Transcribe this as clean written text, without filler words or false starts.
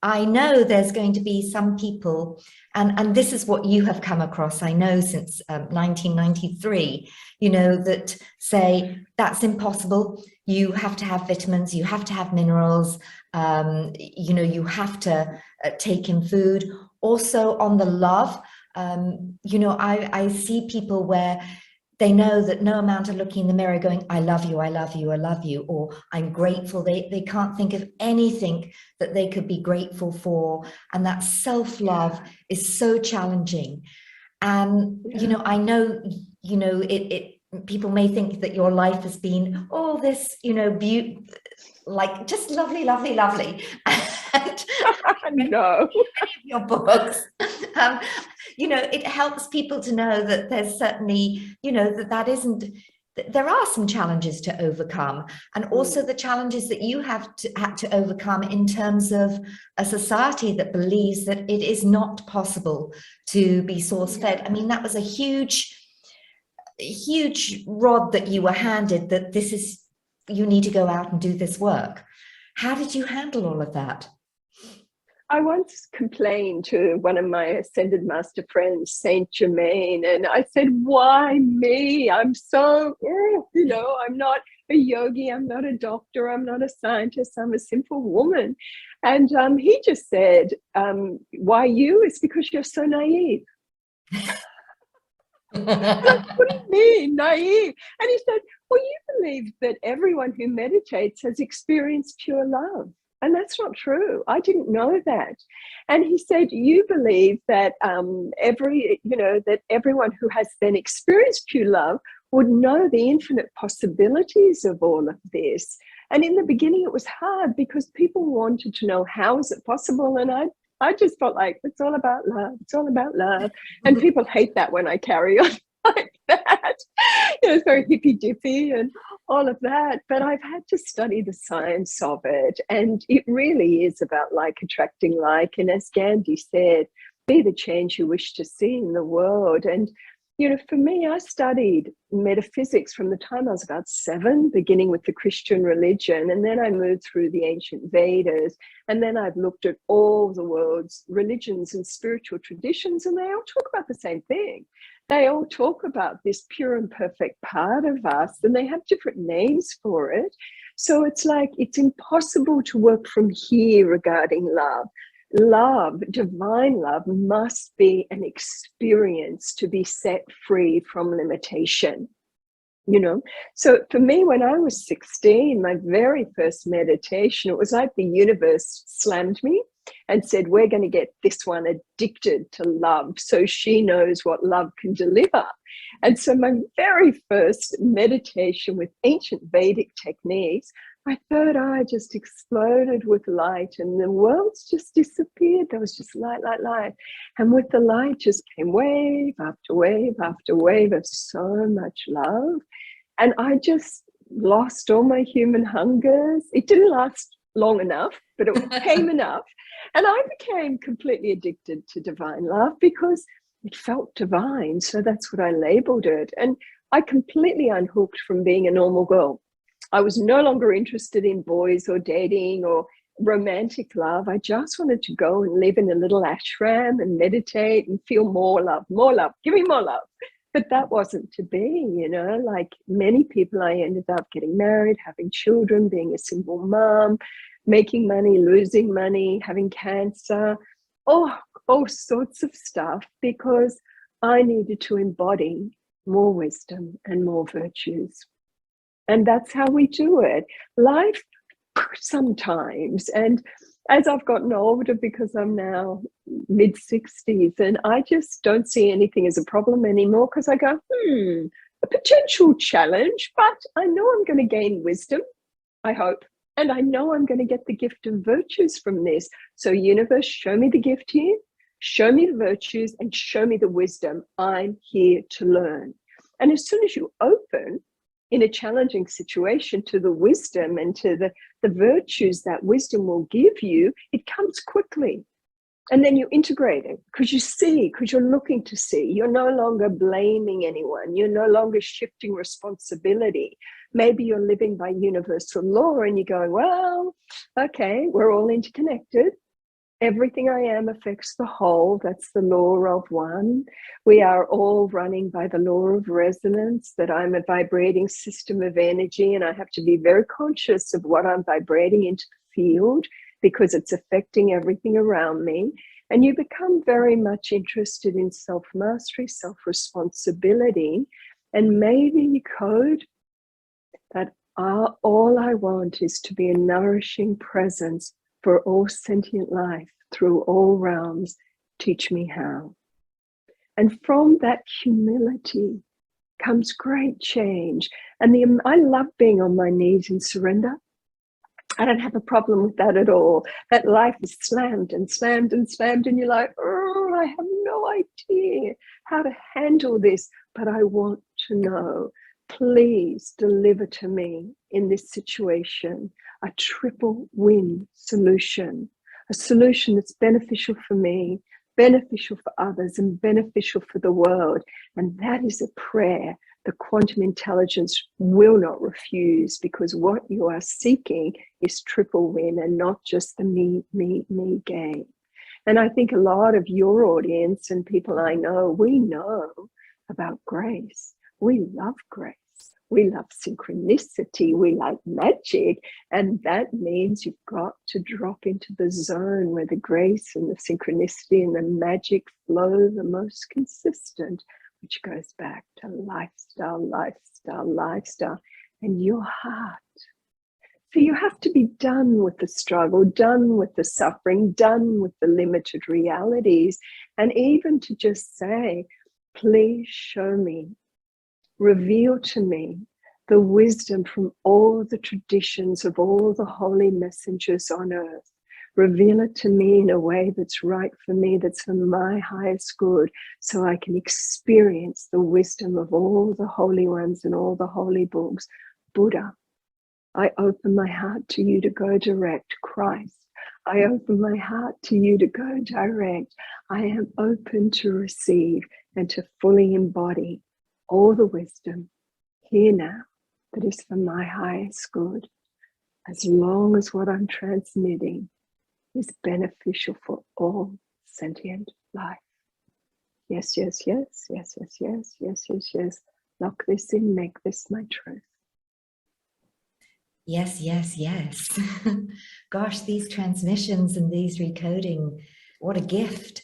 I know there's going to be some people, and this is what you have come across, I know, since 1993, that say that's impossible. You have to have vitamins, you have to have minerals, you have to take in food. Also, on the love, I see people where they know that no amount of looking in the mirror going, I love you, I love you, I love you, or I'm grateful. They can't think of anything that they could be grateful for. And that self-love is so challenging. And, I know, it people may think that your life has been all this, like just lovely, lovely, lovely. And No. many of your books, um, it helps people to know that there's certainly, that isn't, there are some challenges to overcome, and also Mm. the challenges that you had to overcome in terms of a society that believes that it is not possible to be source fed. I mean, that was a huge rod that you were handed, that this is, you need to go out and do this work. How did you handle all of that? I once complained to one of my Ascended Master friends, Saint Germain, and I said, why me? I'm so, I'm not a yogi, I'm not a doctor, I'm not a scientist, I'm a simple woman. And he just said, why you? It's because you're so naive. Like, what do you mean, naive? And he said, well, you believe that everyone who meditates has experienced pure love. And that's not true. I didn't know that. And he said, you believe that that everyone who has then experienced pure love would know the infinite possibilities of all of this. And in the beginning, it was hard because people wanted to know, how is it possible? And I just felt like, it's all about love. It's all about love. And people hate that when I carry on like that. It's very hippy dippy and all of that. But I've had to study the science of it. And it really is about like attracting like. And as Gandhi said, be the change you wish to see in the world. And for me, I studied metaphysics from the time I was about 7, beginning with the Christian religion. And then I moved through the ancient Vedas. And then I've looked at all the world's religions and spiritual traditions, and they all talk about the same thing. They all talk about this pure and perfect part of us, and they have different names for it. So it's like, it's impossible to work from here regarding love. Love, divine love, must be an experience to be set free from limitation. So for me, when I was 16, my very first meditation, it was like the universe slammed me and said, we're going to get this one addicted to love so she knows what love can deliver. And so my very first meditation with ancient Vedic techniques, my third eye just exploded with light, and the worlds just disappeared. There was just light, light, light. And with the light just came wave after wave after wave of so much love. And I just lost all my human hungers. It didn't last long enough, but it came enough. And I became completely addicted to divine love because it felt divine. So that's what I labeled it. And I completely unhooked from being a normal girl. I was no longer interested in boys or dating or romantic love. I just wanted to go and live in a little ashram and meditate and feel more love, give me more love. But that wasn't to be, like many people, I ended up getting married, having children, being a single mom, making money, losing money, having cancer, all sorts of stuff, because I needed to embody more wisdom and more virtues. And that's how we do it. Life sometimes, and as I've gotten older, because I'm now mid 60s, and I just don't see anything as a problem anymore, because I go, a potential challenge, but I know I'm going to gain wisdom, I hope, and I know I'm going to get the gift of virtues from this. So universe, show me the gift here, show me the virtues, and show me the wisdom. I'm here to learn. And as soon as you open in a challenging situation to the wisdom and to the virtues that wisdom will give you, it comes quickly. And then you integrate it because you see, because you're looking to see. You're no longer blaming anyone. You're no longer shifting responsibility. Maybe you're living by universal law and you're going, well, okay, we're all interconnected. Everything I am affects the whole. That's the law of one. We are all running by the law of resonance, that I'm a vibrating system of energy, and I have to be very conscious of what I'm vibrating into the field, because it's affecting everything around me. And you become very much interested in self-mastery, self-responsibility, and maybe you code that all I want is to be a nourishing presence for all sentient life through all realms. Teach me how. And from that humility comes great change. And I love being on my knees in surrender. I don't have a problem with that at all. That life is slammed and slammed and slammed, and you're like, oh, I have no idea how to handle this, but I want to know. Please deliver to me in this situation a triple win solution, a solution that's beneficial for me, beneficial for others, and beneficial for the world. And that is a prayer the quantum intelligence will not refuse, because what you are seeking is triple win and not just the me, me, me game. And I think a lot of your audience and people I know, we know about grace. We love grace. We love synchronicity. We like magic. And that means you've got to drop into the zone where the grace and the synchronicity and the magic flow the most consistent, which goes back to lifestyle, lifestyle, lifestyle, and your heart. So you have to be done with the struggle, done with the suffering, done with the limited realities, and even to just say, please show me, reveal to me the wisdom from all the traditions of all the holy messengers on earth. Reveal it to me in a way that's right for me, that's for my highest good, so I can experience the wisdom of all the holy ones and all the holy books. Buddha, I open my heart to you to go direct. Christ, I open my heart to you to go direct. I am open to receive and to fully embody all the wisdom here now that is for my highest good, as long as what I'm transmitting is beneficial for all sentient life. Yes, yes, yes, yes, yes, yes, yes, yes, yes. Lock this in, make this my truth. Yes, yes, yes. Gosh, these transmissions and these recoding, what a gift.